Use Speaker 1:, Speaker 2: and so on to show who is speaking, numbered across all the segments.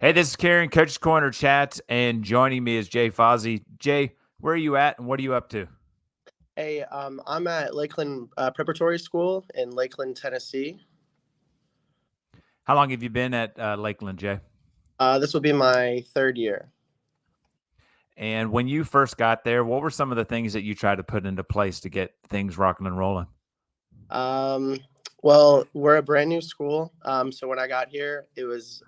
Speaker 1: Hey, this is Karen, Coach's Corner Chat, and joining me is Jay Fausey. Jay, where are you at and what are you up to?
Speaker 2: Hey, I'm at Lakeland Preparatory School in Lakeland, Tennessee.
Speaker 1: How long have you been at Lakeland, Jay?
Speaker 2: This will be my third year.
Speaker 1: And when you first got there, what were some of the things that you tried to put into place to get things rocking and rolling?
Speaker 2: Um, well, we're a brand new school. So when I got here, it was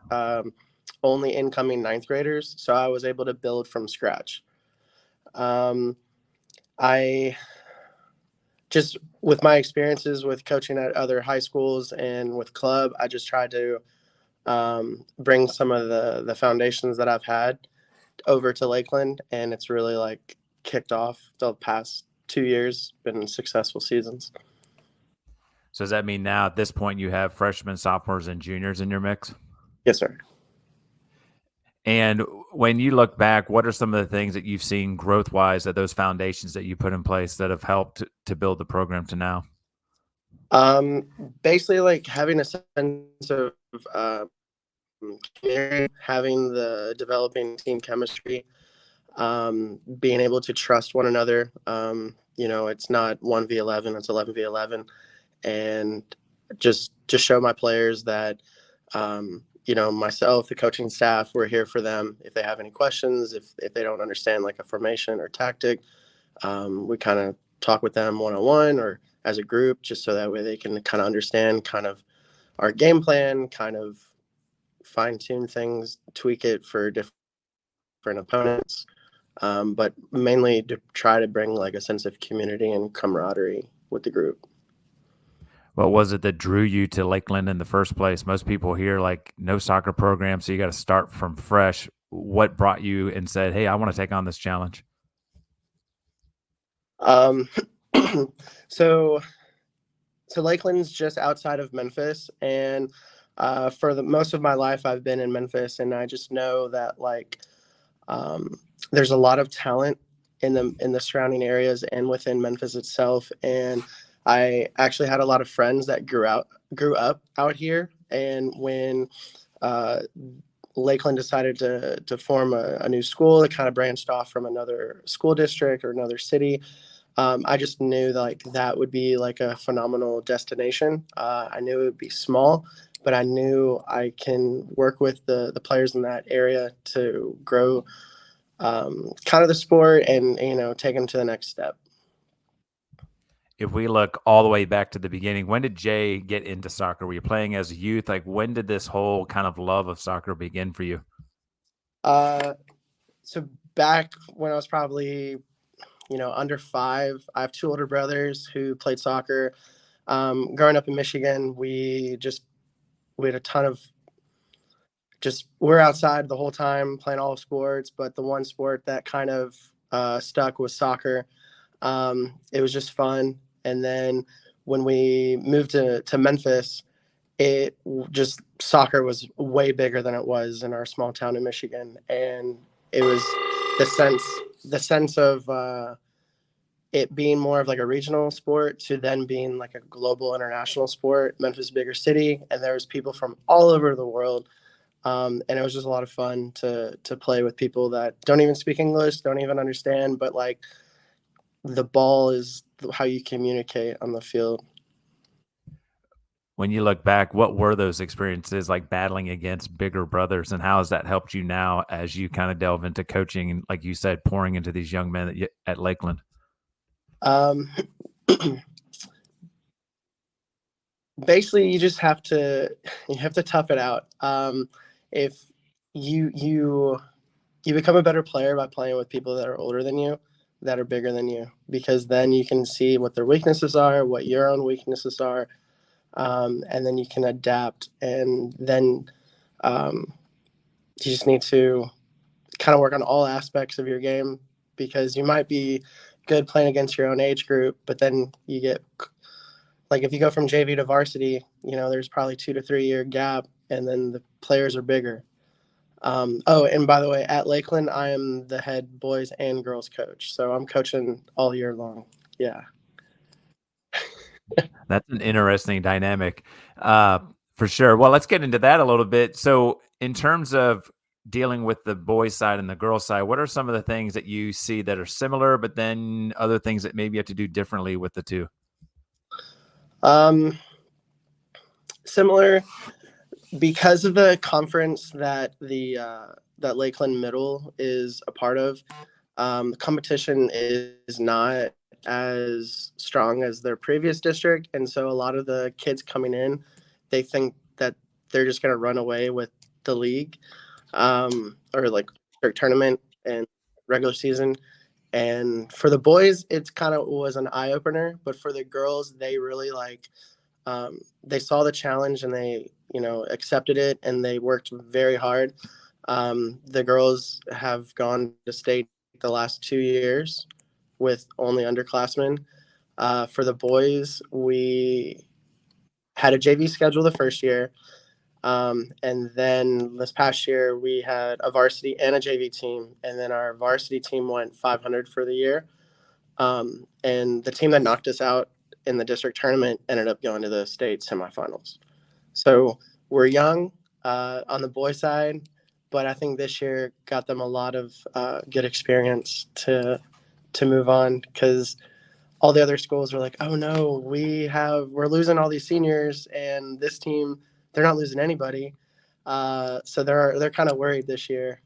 Speaker 2: only incoming ninth graders. So I was able to build from scratch. Um, I just, with my experiences with coaching at other high schools and with club, I just tried to bring some of the foundations that I've had over to Lakeland, and it's really like kicked off the past 2 years. Been successful seasons.
Speaker 1: So does that mean now at this point you have freshmen, sophomores, and juniors in your mix?
Speaker 2: Yes, sir.
Speaker 1: And when you look back, what are some of the things that you've seen growth wise that those foundations that you put in place that have helped to build the program to now?
Speaker 2: Um, Basically, like having a sense of community, having the developing team chemistry, being able to trust one another. It's not 1v11; it's 11v11, and just show my players that myself, the coaching staff, we're here for them if they have any questions, if they don't understand like a formation or tactic. We kind of talk with them one-on-one or as a group, just so that way they can kind of understand kind of our game plan, kind of fine tune things, tweak it for different opponents, but mainly to try to bring like a sense of community and camaraderie with the group.
Speaker 1: What was it that drew you to Lakeland in the first place? Most people hear like no soccer program, so you got to start from fresh. What brought you and said, "Hey, I want to take on this challenge"?
Speaker 2: Um, so Lakeland's just outside of Memphis, and for the most of my life, I've been in Memphis, and I just know that um, there's a lot of talent in the surrounding areas and within Memphis itself. And I actually had a lot of friends that grew up out here, and when uh, Lakeland decided to form a new school that kind of branched off from another school district or another city. I just knew like that would be like a phenomenal destination. I knew it would be small, but I knew I can work with the players in that area to grow kind of the sport and take them to the next step.
Speaker 1: If we look all the way back to the beginning, when did Jay get into soccer? Were you playing as a youth? Like, when did this whole kind of love of soccer begin for you?
Speaker 2: Uh, so back when I was probably under five, I have two older brothers who played soccer. Growing up in Michigan, we had a ton of just we're outside the whole time playing all sports, but the one sport that kind of stuck was soccer. It was just fun, and then when we moved to Memphis, it just soccer was way bigger than it was in our small town in Michigan, and it was the sense of it being more of like a regional sport to then being like a global international sport. Memphis, bigger city, and there was people from all over the world, and it was just a lot of fun to play with people that don't even speak English, don't even understand, but like the ball is how you communicate on the field.
Speaker 1: When you look back, what were those experiences like battling against bigger brothers, and how has that helped you now as you kind of delve into coaching and, like you said, pouring into these young men at Lakeland?
Speaker 2: Um, Basically, you have to tough it out. If you become a better player by playing with people that are older than you, that are bigger than you, because then you can see what their weaknesses are, what your own weaknesses are, and then you can adapt. And then um, you just need to kind of work on all aspects of your game, because you might be good playing against your own age group, but then you get like if you go from JV to varsity, there's probably 2 to 3 year gap, and then the players are bigger. Oh, and by the way, at Lakeland, I am the head boys and girls coach, so I'm coaching all year long. Yeah.
Speaker 1: That's an interesting dynamic, uh, for sure. Well, let's get into that a little bit. So, in terms of dealing with the boys side and the girls side, what are some of the things that you see that are similar, but then other things that maybe you have to do differently with the two?
Speaker 2: Um, Similar because of the conference that that Lakeland Middle is a part of. The competition is not as strong as their previous district, and so a lot of the kids coming in, they think that they're just going to run away with the league, or like their tournament and regular season. And for the boys, it's kind of was an eye opener, but for the girls, they really they saw the challenge and they accepted it and they worked very hard. The girls have gone to state the last 2 years with only underclassmen. For the boys, we had a JV schedule the first year. And then this past year, we had a varsity and a JV team. And then our varsity team went 500 for the year. And the team that knocked us out in the district tournament ended up going to the state semifinals. So we're young on the boy side, but I think this year got them a lot of good experience to move on because all the other schools were like, oh no, we're losing all these seniors, and this team they're not losing anybody. So they're kind of worried this year.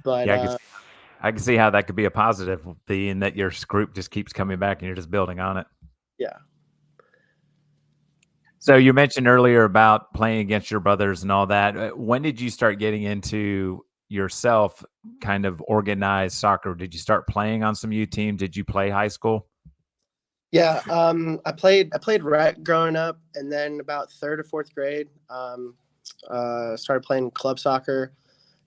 Speaker 2: But
Speaker 1: Yeah, I can see how that could be a positive, being that your group just keeps coming back and you're just building on it.
Speaker 2: yeah.
Speaker 1: So you mentioned earlier about playing against your brothers and all that. When did you start getting into yourself kind of organized soccer? Did you start playing on some U team? Did you play high school?
Speaker 2: Yeah, I played rec growing up, and then about third or fourth grade, started playing club soccer,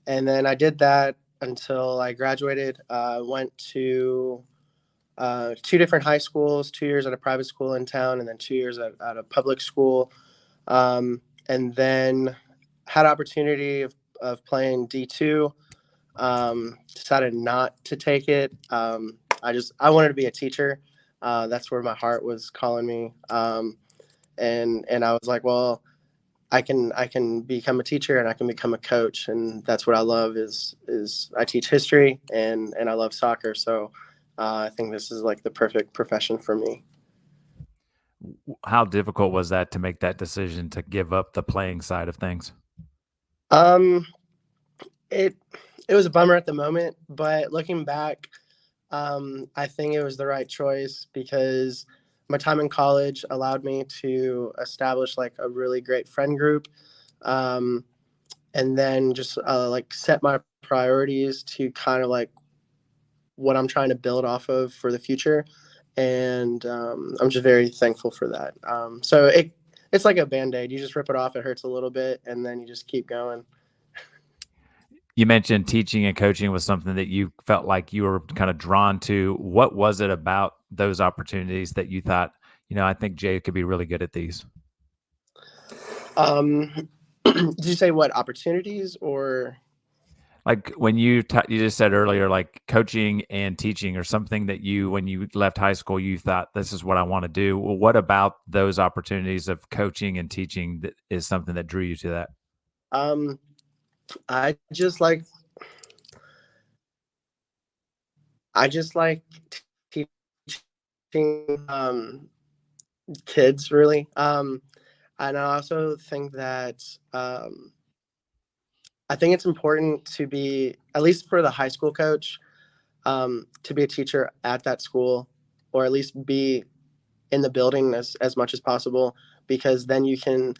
Speaker 2: and then I did that until I graduated. Went to two different high schools, 2 years at a private school in town, and then 2 years at a public school, and then had opportunity of playing D2. Decided not to take it. I wanted to be a teacher. That's where my heart was calling me. And I was like, well, I can become a teacher and I can become a coach, and that's what I love is I teach history and I love soccer. So I think this is like the perfect profession for me.
Speaker 1: How difficult was that to make that decision to give up the playing side of things?
Speaker 2: Um, it it was a bummer at the moment, but looking back, I think it was the right choice because my time in college allowed me to establish like a really great friend group, um, and then just like set my priorities to kind of like what I'm trying to build off of for the future. And I'm just very thankful for that. So it's like a band-aid. You just rip it off, it hurts a little bit, and then you just keep going.
Speaker 1: You mentioned teaching and coaching was something that you felt like you were kind of drawn to. What was it about those opportunities that you thought, I think Jay could be really good at these?
Speaker 2: Did you say what opportunities or?
Speaker 1: Like when you just said earlier, like coaching and teaching or something that when you left high school, you thought this is what I want to do. Well, what about those opportunities of coaching and teaching that is something that drew you to that?
Speaker 2: Um, I just like teaching kids really. And I also think that I think it's important to be, at least for the high school coach, to be a teacher at that school, or at least be in the building as much as possible, because then you can,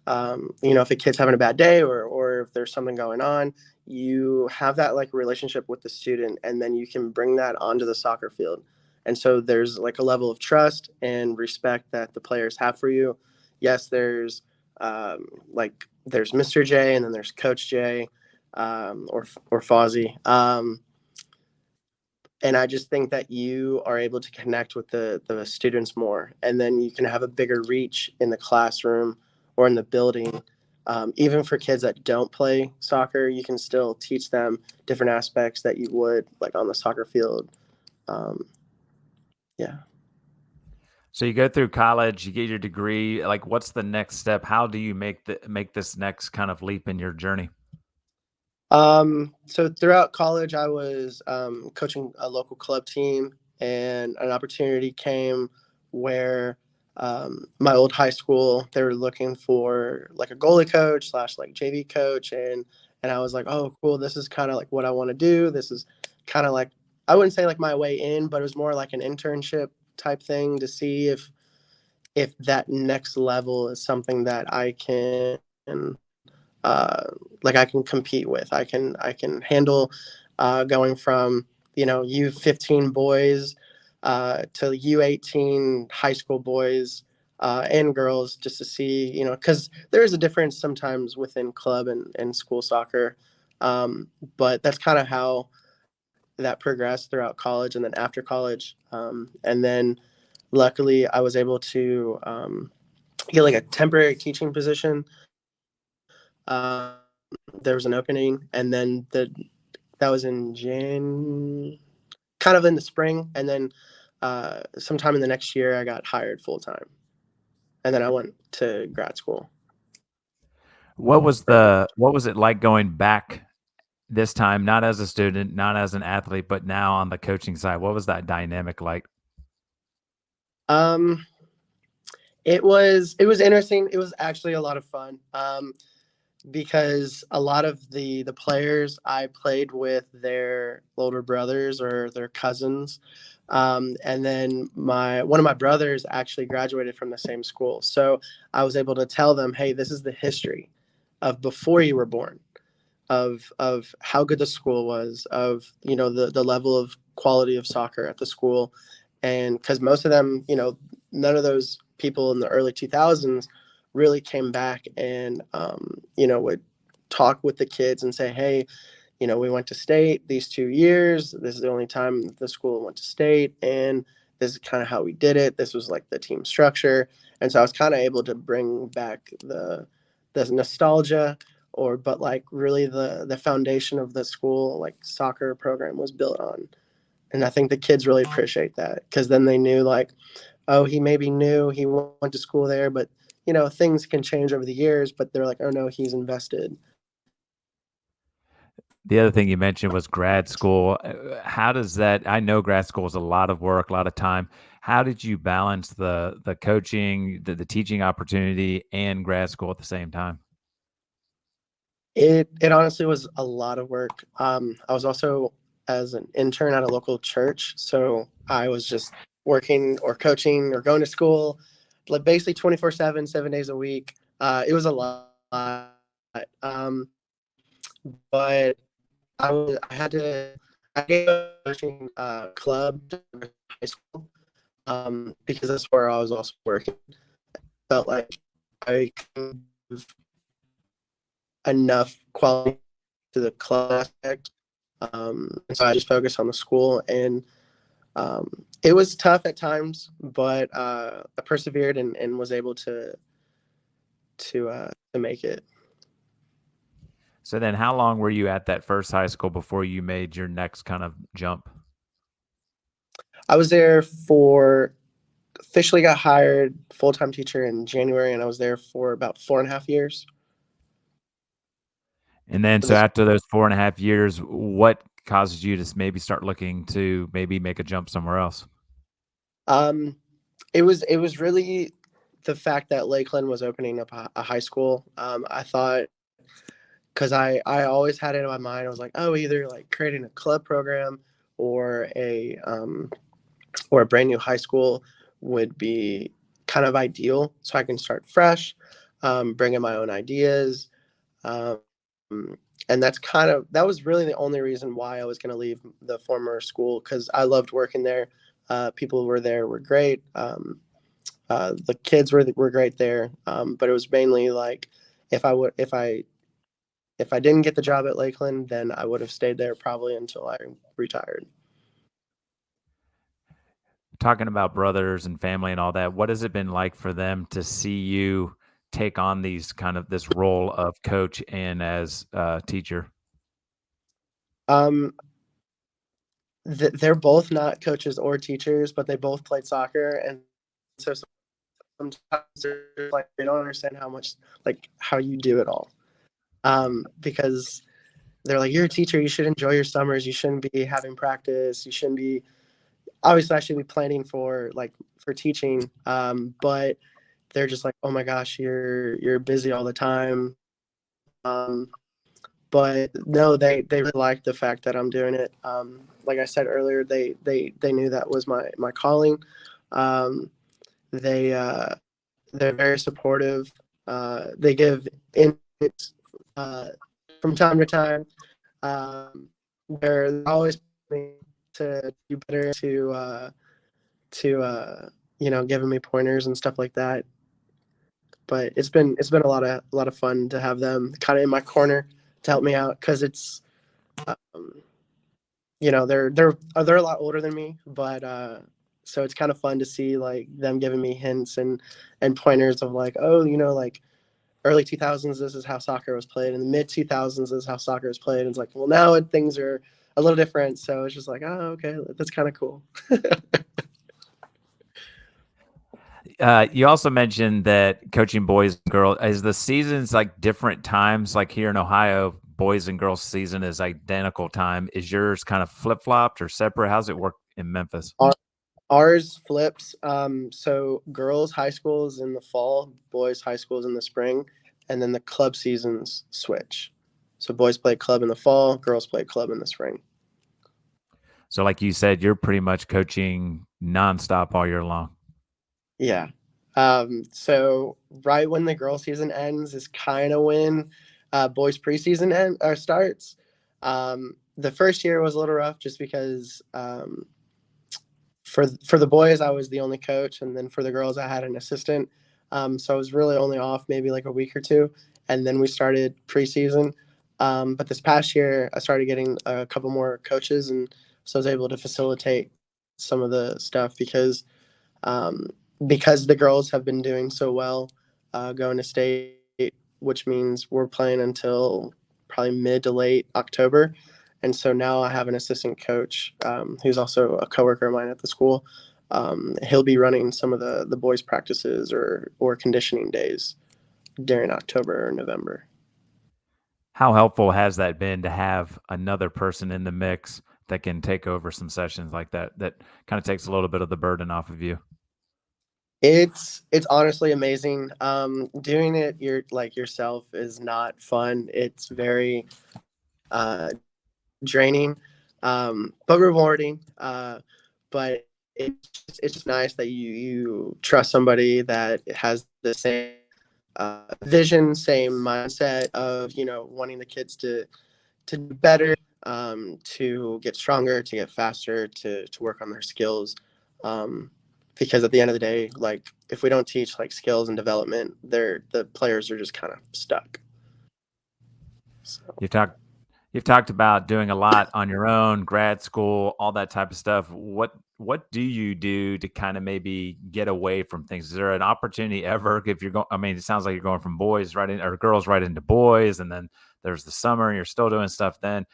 Speaker 2: if a kid's having a bad day or if there's something going on, you have that like relationship with the student, and then you can bring that onto the soccer field. And so there's like a level of trust and respect that the players have for you. Yes, there's Mr. J and then there's Coach J, or Fausey. And I just think that you are able to connect with the students more, and then you can have a bigger reach in the classroom or in the building. Even for kids that don't play soccer, you can still teach them different aspects that you would like on the soccer field. Um, yeah.
Speaker 1: So you go through college, you get your degree. Like, what's the next step? How do you make this next kind of leap in your journey?
Speaker 2: So throughout college, I was coaching a local club team, and an opportunity came where my old high school, they were looking for like a goalie coach slash like JV coach, and I was like, oh, cool, this is kind of like what I want to do. This is kind of like, I wouldn't say like my way in, but it was more like an internship type thing to see if that next level is something that I can uh, like I can compete with. I can handle going from U15 boys to U18 high school boys and girls, just to see, because there is a difference sometimes within club and school soccer. But that's kind of how that progressed throughout college and then after college. And then luckily I was able to get like a temporary teaching position. Um, there was an opening, and then that was in kind of in the spring, and then sometime in the next year, I got hired full time, and then I went to grad school for coach.
Speaker 1: What was it like going back this time, not as a student, not as an athlete, but now on the coaching side? What was that dynamic like?
Speaker 2: Um, it was interesting. It was actually a lot of fun. Because a lot of the players I played with their older brothers or their cousins. And then my one of my brothers actually graduated from the same school. So I was able to tell them, hey, this is the history of before you were born, of how good the school was, of the level of quality of soccer at the school. And because most of them, none of those people in the early 2000s really came back and would talk with the kids and say, hey, we went to state these 2 years. This is the only time the school went to state, and this is kind of how we did it. This was like the team structure, and so I was kind of able to bring back the nostalgia, but like really the foundation of the school, like soccer program, was built on. And I think the kids really appreciate that, because then they knew like, oh, he maybe knew he went to school there, but things can change over the years. But they're like, oh no, he's invested.
Speaker 1: The other thing you mentioned was grad school. How does that? I know grad school is a lot of work, a lot of time. How did you balance the coaching, the teaching opportunity, and grad school at the same time?
Speaker 2: It honestly was a lot of work. I was also as an intern at a local church, so I was just working or coaching or going to school, like basically 24/7, 7 days a week. It was a lot, um, but I had to. I gave a coaching club to high school because that's where I was also working. Felt like I could give enough quality to the club aspect. And so I just focused on the school, and it was tough at times, but I persevered and was able to make it.
Speaker 1: So then, how long were you at that first high school before you made your next kind of jump?
Speaker 2: I was there for officially got hired full time teacher in January, and I was there for about 4.5 years.
Speaker 1: And then,
Speaker 2: So
Speaker 1: so
Speaker 2: this,
Speaker 1: after those 4.5 years, what causes you to maybe start looking to maybe make a jump somewhere else?
Speaker 2: um, it was really the fact that Lakeland was opening up a high school. I thought, because I always had it in my mind. I was like, oh, either like creating a club program or a brand new high school would be kind of ideal, so I can start fresh, bring in my own ideas, um, and that was really the only reason why I was going to leave the former school, because I loved working there. People who were there were great. The kids were great there, but it was mainly like if I would if I didn't get the job at Lakeland, then I would have stayed there probably until I retired.
Speaker 1: Talking about brothers and family and all that, what has it been like for them to see you take on these kind of this role of coach and as a teacher?
Speaker 2: Um, they're both not coaches or teachers, but they both played soccer, and so sometimes they're like they don't understand how much, like how you do it all, because they're like, you're a teacher, you should enjoy your summers, you shouldn't be having practice, you shouldn't be, obviously I should be planning for like for teaching, but they're just like, oh my gosh, you're busy all the time. But no, they really like the fact that I'm doing it. Like I said earlier, they knew that was my calling. Um, they they're very supportive. They give inputs uh, from time to time. They're always to do better, to giving me pointers and stuff like that. But it's been a lot of fun to have them kind of in my corner to help me out because it's um, they're a lot older than me, but so it's kind of fun to see like them giving me hints and pointers of like, oh, like early 2000s, this is how soccer was played. In the mid 2000s, this is how soccer was played. And it's like, well, now things are a little different. So it's just like, oh, okay, that's kind of cool.
Speaker 1: You also mentioned that coaching boys and girls is the seasons like different times. Like here in Ohio, boys and girls season is identical time. Is yours kind of flip flopped or separate? How's it work in Memphis?
Speaker 2: Ours flips. So girls' high school is in the fall, boys' high school is in the spring, and then the club seasons switch. So boys play club in the fall, girls play club in the spring.
Speaker 1: So, like you said, you're pretty much coaching nonstop all year long.
Speaker 2: Yeah. So right when the girl season ends is kind of when boys preseason starts. The first year was a little rough just because for the boys I was the only coach, and then for the girls I had an assistant. So I was really only off maybe like a week or two, and then we started preseason. But this past year I started getting a couple more coaches, and so I was able to facilitate some of the stuff um, because the girls have been doing so well going to state, which means we're playing until probably mid to late October. And so now I have an assistant coach who's also a coworker of mine at the school. He'll be running some of the boys' practices or conditioning days during October or November.
Speaker 1: How helpful has that been to have another person in the mix that can take over some sessions like that? That kind of takes a little bit of the burden off of you.
Speaker 2: It's honestly amazing. Doing it yourself is not fun. It's very uh, draining, but rewarding. But it's just nice that you trust somebody that has the same vision, same mindset of wanting the kids to do better, to get stronger, to get faster, to work on their skills. Um, because at the end of the day, like if we don't teach like skills and development, the players are just kind of stuck. So.
Speaker 1: You've talked you've talked about doing a lot on your own, grad school, all that type of stuff. What do you do to kind of maybe get away from things? Is there an opportunity ever if you're going? I mean, it sounds like you're going from boys right in or girls right into boys, and then there's the summer, and you're still doing stuff. Then,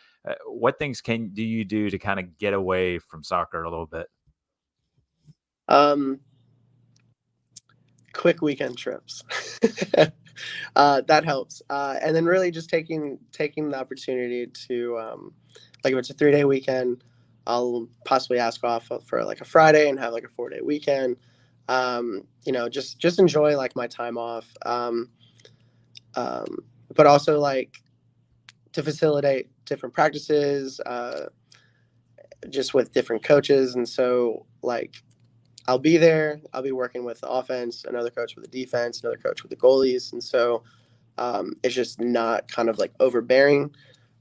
Speaker 1: what things do you do to kind of get away from soccer a little bit?
Speaker 2: Um, Quick weekend trips. That helps. And then really just taking the opportunity to like if it's a 3-day weekend, I'll possibly ask off for like a Friday and have like a 4-day weekend. Just enjoy like my time off. Um, but also like to facilitate different practices, just with different coaches. And so like I'll be there. I'll be working with the offense, another coach with the defense, another coach with the goalies, and so it's just not kind of like overbearing.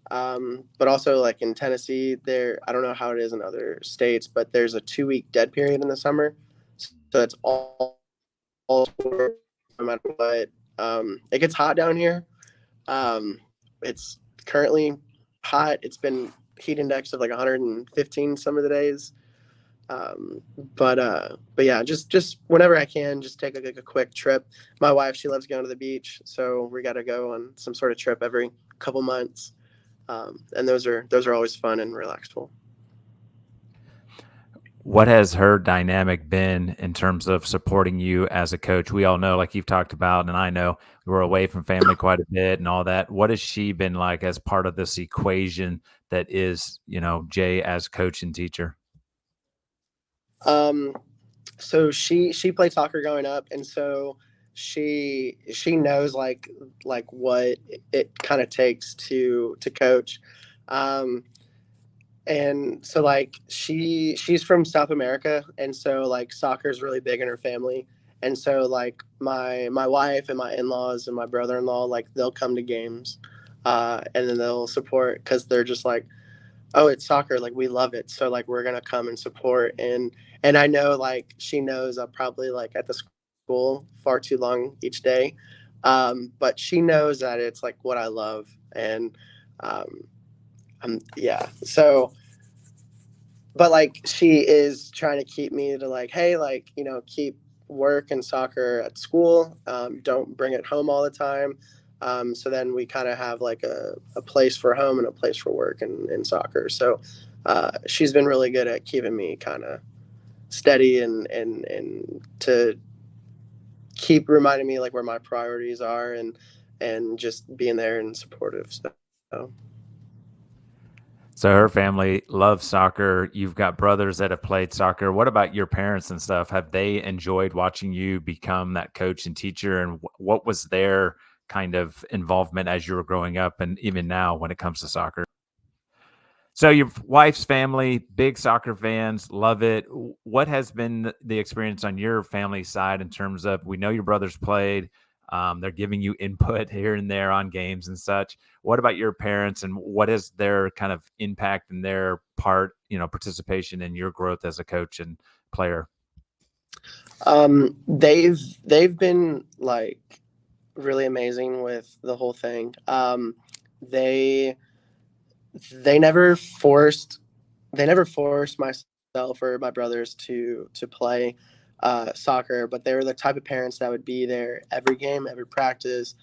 Speaker 2: But also, like in Tennessee, I don't know how it is in other states, but there's a 2-week dead period in the summer, so it's all sport, no matter what. It gets hot down here. Um, it's currently hot. It's been heat index of like 115 some of the days. Um, but yeah, just whenever I can, just take like a quick trip. My wife, she loves going to the beach, so we got to go on some sort of trip every couple months, and those are always fun and relaxful.
Speaker 1: What has her dynamic been in terms of supporting you as a coach? We all know, like you've talked about, and I know we were away from family quite a bit and all that. What has she been like as part of this equation that is, Jay as coach and teacher?
Speaker 2: Um, so she played soccer growing up, and so she knows like what it kind of takes to coach. Um, and so like she's from South America, and so like soccer is really big in her family. And so like my wife and my in-laws and my brother-in-law, like they'll come to games, and then they'll support because they're just like, oh, it's soccer, like we love it, so like we're gonna come and support. And I know like she knows I'm probably like at the school far too long each day, but she knows that it's like what I love. And um, yeah, so but like she is trying to keep me to like, hey, like, keep work and soccer at school, don't bring it home all the time. So then we kind of have like a place for home and a place for work and soccer. So she's been really good at keeping me kind of steady and to keep reminding me like where my priorities are, and just being there and supportive. So
Speaker 1: So her family loves soccer. You've got brothers that have played soccer. What about your parents and stuff? Have they enjoyed watching you become that coach and teacher? And what was their kind of involvement as you were growing up and even now when it comes to soccer? So your wife's family, big soccer fans, love it. What has been the experience on your family side in terms of we know your brothers played, they're giving you input here and there on games and such. What about your parents and what is their kind of impact and their participation in your growth as a coach and player?
Speaker 2: they've been like really amazing with the whole thing. They they never forced they never forced myself or my brothers to play soccer, but they were the type of parents that would be there every game, every practice,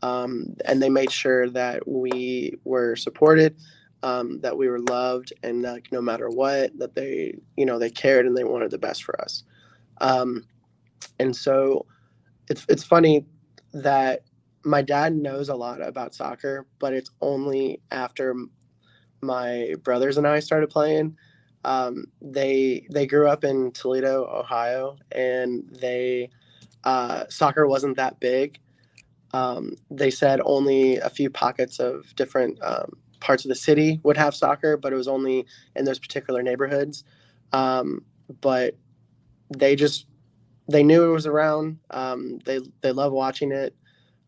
Speaker 2: and they made sure that we were supported, that we were loved, and like no matter what, that they cared and they wanted the best for us. Um, and so it's funny that my dad knows a lot about soccer, but it's only after my brothers and I started playing. They grew up in Toledo, Ohio, and they soccer wasn't that big. They said only a few pockets of different parts of the city would have soccer, but it was only in those particular neighborhoods. But they just they knew it was around. They love watching it,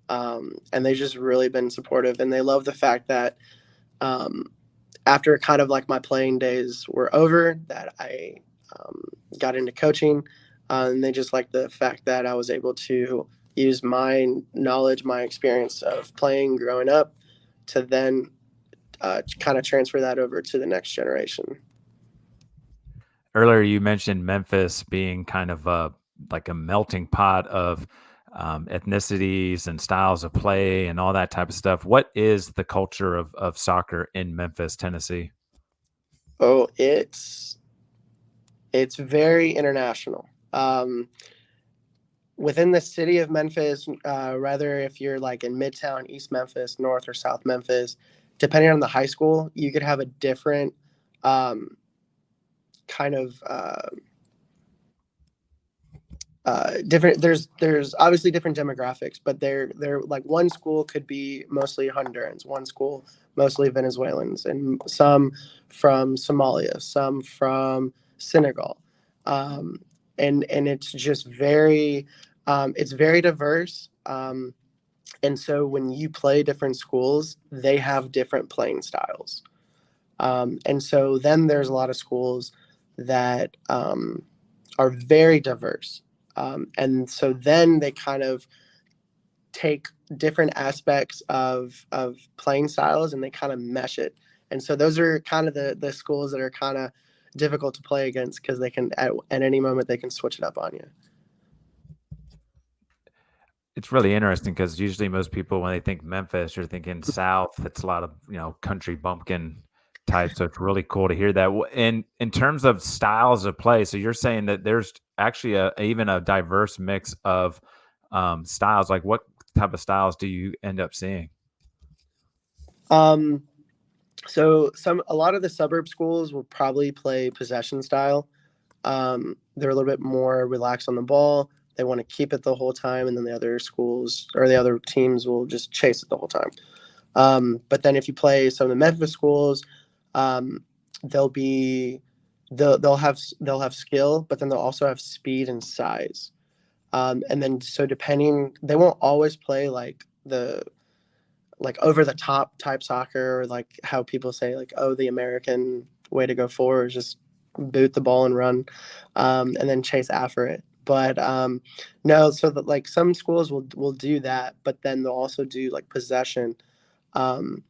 Speaker 2: and they just really been supportive. And they love the fact that um, after kind of like my playing days were over, that I um, got into coaching, and they just like the fact that I was able to use my knowledge, my experience of playing growing up, to then kind of transfer that over to the next generation.
Speaker 1: Earlier, you mentioned Memphis being kind of like a melting pot of ethnicities and styles of play and all that type of stuff. What is the culture of soccer in Memphis, Tennessee?
Speaker 2: Oh, it's very international. Within the city of Memphis, rather if you're like in Midtown, East Memphis, North or South Memphis, depending on the high school, you could have a different um, kind of different. There's obviously different demographics, but they're like one school could be mostly Hondurans, one school mostly Venezuelans, and some from Somalia, some from Senegal, um, and it's just it's very diverse. And so when you play different schools, they have different playing styles. And so then there's a lot of schools that are very diverse. And so then they kind of take different aspects of playing styles and they kind of mesh it. And so those are kind of the schools that are kind of difficult to play against because they can at any moment they can switch it up on you.
Speaker 1: It's really interesting because usually most people, when they think Memphis, you're thinking South. It's a lot of country bumpkin type. So it's really cool to hear that. And in terms of styles of play, so you're saying that there's actually even a diverse mix of styles. Like what type of styles do you end up seeing?
Speaker 2: Um, so a lot of the suburb schools will probably play possession style. They're a little bit more relaxed on the ball. They want to keep it the whole time, and then the other schools or the other teams will just chase it the whole time. But then if you play some of the Memphis schools, um, they'll be they'll have skill, but then they'll also have speed and size. And then so depending, they won't always play like the like over the top type soccer, or like how people say like, oh, the American way to go forward is just boot the ball and run, and then chase after it. But no, so that like some schools will do that, but then they'll also do like possession. Um,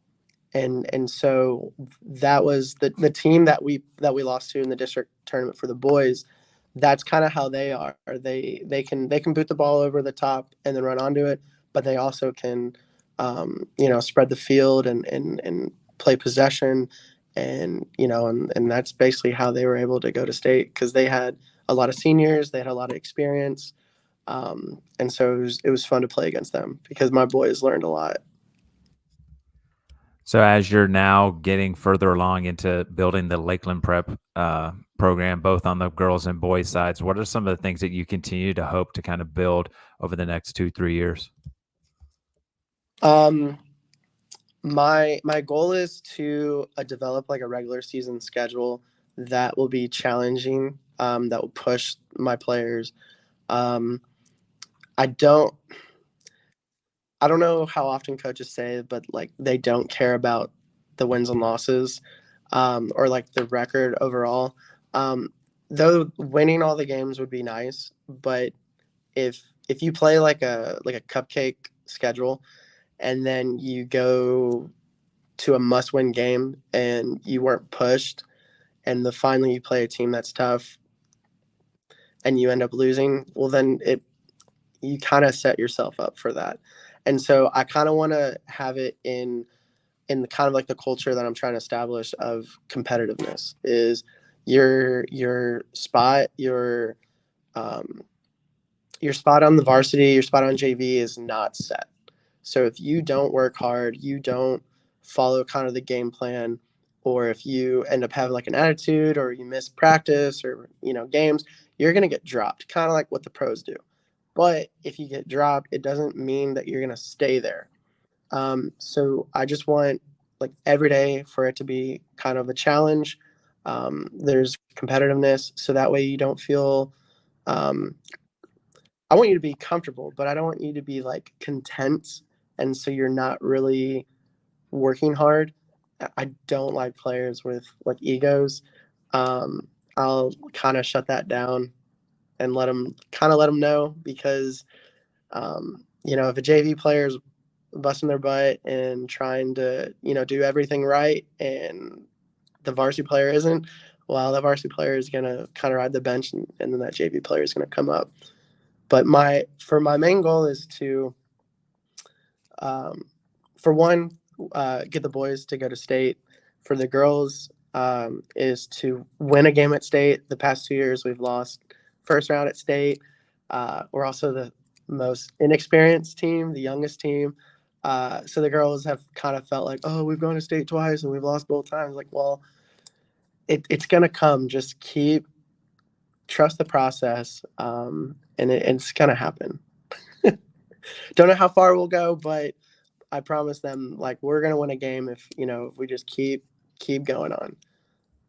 Speaker 2: and so that was the team that we lost to in the district tournament for the boys. That's kind of how they are. They can boot the ball over the top and then run onto it, but they also can, spread the field and play possession, and and that's basically how they were able to go to state because they had a lot of seniors, they had a lot of experience, and so it was fun to play against them because my boys learned a lot.
Speaker 1: So as you're now getting further along into building the Lakeland Prep program, both on the girls and boys sides, what are some of the things that you continue to hope to kind of build over the next 2, 3 years?
Speaker 2: Um, my goal is to develop like a regular season schedule that will be challenging, that will push my players. Um, I don't I don't know how often coaches say it, but like they don't care about the wins and losses, or like the record overall. Um, though winning all the games would be nice, but if you play like a cupcake schedule and then you go to a must-win game and you weren't pushed, and the finally you play a team that's tough and you end up losing, well then it you kind of set yourself up for that. And so I kind of want to have it in the kind of like the culture that I'm trying to establish of competitiveness is your spot um, your spot on the varsity, your spot on JV is not set. So if you don't work hard, you don't follow kind of the game plan, or if you end up having like an attitude or you miss practice or games, you're gonna get dropped, kind of like what the pros do. But if you get dropped, it doesn't mean that you're gonna stay there. So I just want like every day for it to be kind of a challenge. There's competitiveness, so that way you don't feel. Um, I want you to be comfortable, but I don't want you to be like content, and so you're not really working hard. I don't like players with like egos. Um, I'll kind of shut that down and let them know because if a JV player is busting their butt and trying to do everything right, and the varsity player isn't, well, the varsity player is gonna kind of ride the bench, and then that JV player is gonna come up. But my main goal is to, um, for one, get the boys to go to state. For the girls, is to win a game at state. The past 2 years, we've lost first round at state. We're also the most inexperienced team, the youngest team. So the girls have kind of felt like, oh, we've gone to state twice and we've lost both times. Like, well, it's gonna come. Just trust the process, and it's gonna happen. Don't know how far we'll go, but I promise them like we're gonna win a game if we just keep going on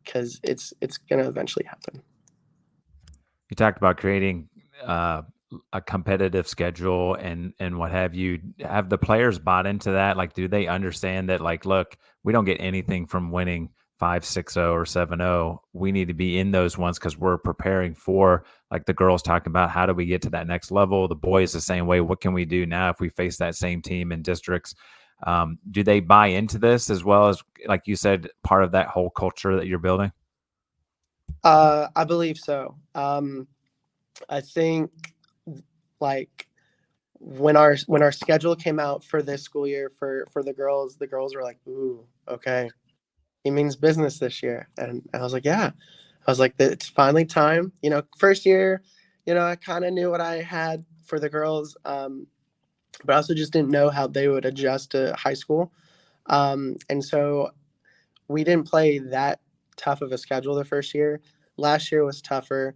Speaker 2: because it's gonna eventually happen.
Speaker 1: You talked about creating uh, a competitive schedule and what have you. Have the players bought into that? Like, do they understand that? Like, look, we don't get anything from winning 5-6-0 or 7-0. We need to be in those ones because we're preparing for, like the girls talking about, how do we get to that next level? The boys the same way. What can we do now if we face that same team in districts? Do they buy into this as well as, like you said, part of that whole culture that you're building?
Speaker 2: I believe so. I think like when our schedule came out for this school year for the girls were like, ooh, okay. he means business this year. And I was like, yeah. I was like, it's finally time. First year, I kind of knew what I had for the girls, but I also just didn't know how they would adjust to high school. And so we didn't play that tough of a schedule the first year. Last year was tougher,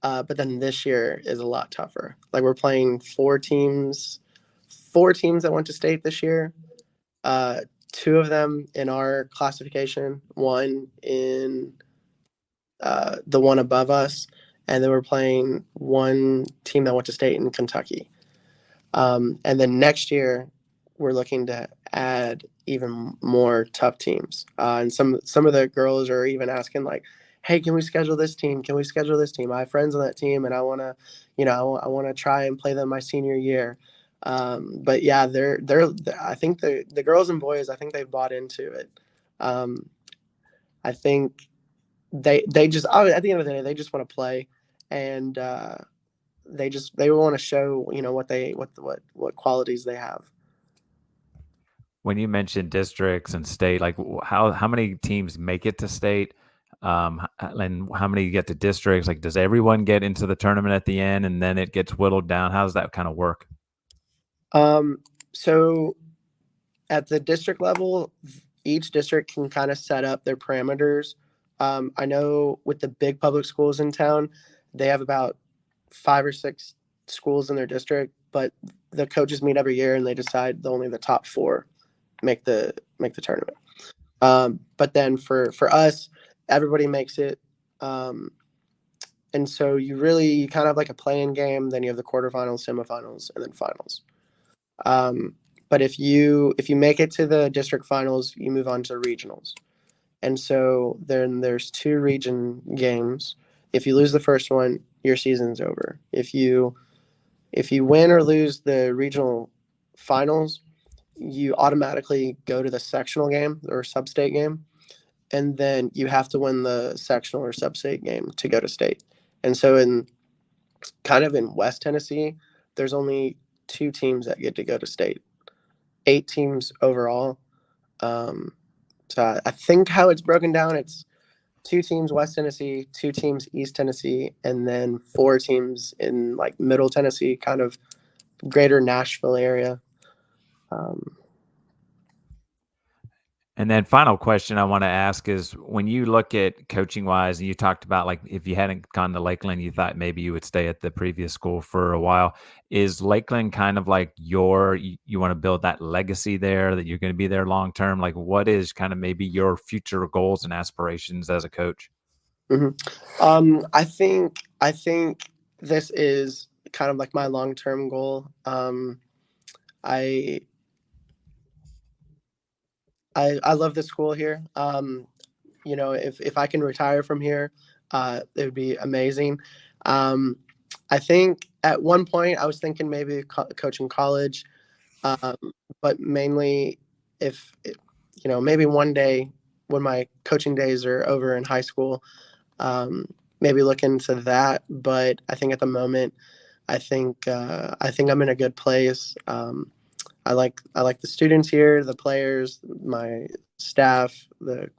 Speaker 2: but then this year is a lot tougher. Like we're playing four teams that went to state this year. Uh, Two of them in our classification, one in the one above us, and then we're playing one team that went to state in Kentucky. And then next year, we're looking to add even more tough teams. And some of the girls are even asking like, "Hey, can we schedule this team? Can we schedule this team? I have friends on that team, and I want to, I want to try and play them my senior year." But yeah, they're. I think the girls and boys, I think they've bought into it. Um, I think they just at the end of the day they just want to play, and they want to show what qualities they have.
Speaker 1: When you mentioned districts and state, like how many teams make it to state, and how many get to districts? Like, does everyone get into the tournament at the end, and then it gets whittled down? How does that kind of work?
Speaker 2: So at the district level, each district can kind of set up their parameters. I know with the big public schools in town, they have about 5 or 6 schools in their district, but the coaches meet every year and they decide only the top four make the tournament. But then for us, everybody makes it. Um, and so you kind of have like a playing game. Then you have the quarterfinals, semifinals, and then finals. Um, but if you make it to the district finals, you move on to regionals. And so then there's 2 region games. If you lose the first one, your season's over. If you win or lose the regional finals, you automatically go to the sectional game or sub-state game, and then you have to win the sectional or sub-state game to go to state. And so in West Tennessee, there's only 2 teams that get to go to state. 8 teams overall. Um, so I think how it's broken down, it's 2 teams West Tennessee, 2 teams East Tennessee, and then 4 teams in like Middle Tennessee, kind of greater Nashville area. Um,
Speaker 1: And then final question I want to ask is when you look at coaching wise, and you talked about like if you hadn't gone to Lakeland, you thought maybe you would stay at the previous school for a while. Is Lakeland kind of like you want to build that legacy there that you're going to be there long term? Like what is kind of maybe your future goals and aspirations as a coach?
Speaker 2: mhm. I think this is kind of like my long term goal. I I love the school here. If I can retire from here, it would be amazing. Um, I think at one point I was thinking maybe coaching college, um, but mainly maybe one day when my coaching days are over in high school, um, maybe look into that. But I think at the moment, I think I'm in a good place. I like the students here, the players, my staff,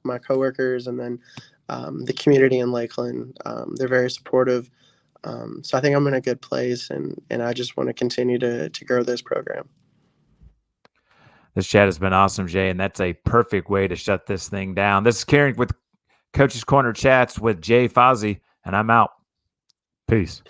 Speaker 2: my coworkers, and then the community in Lakeland. They're very supportive. So I think I'm in a good place, and I just want to continue to grow this program.
Speaker 1: This chat has been awesome, Jay, and that's a perfect way to shut this thing down. This is Caring with Coach's Corner Chats with Jay Fausey, and I'm out. Peace.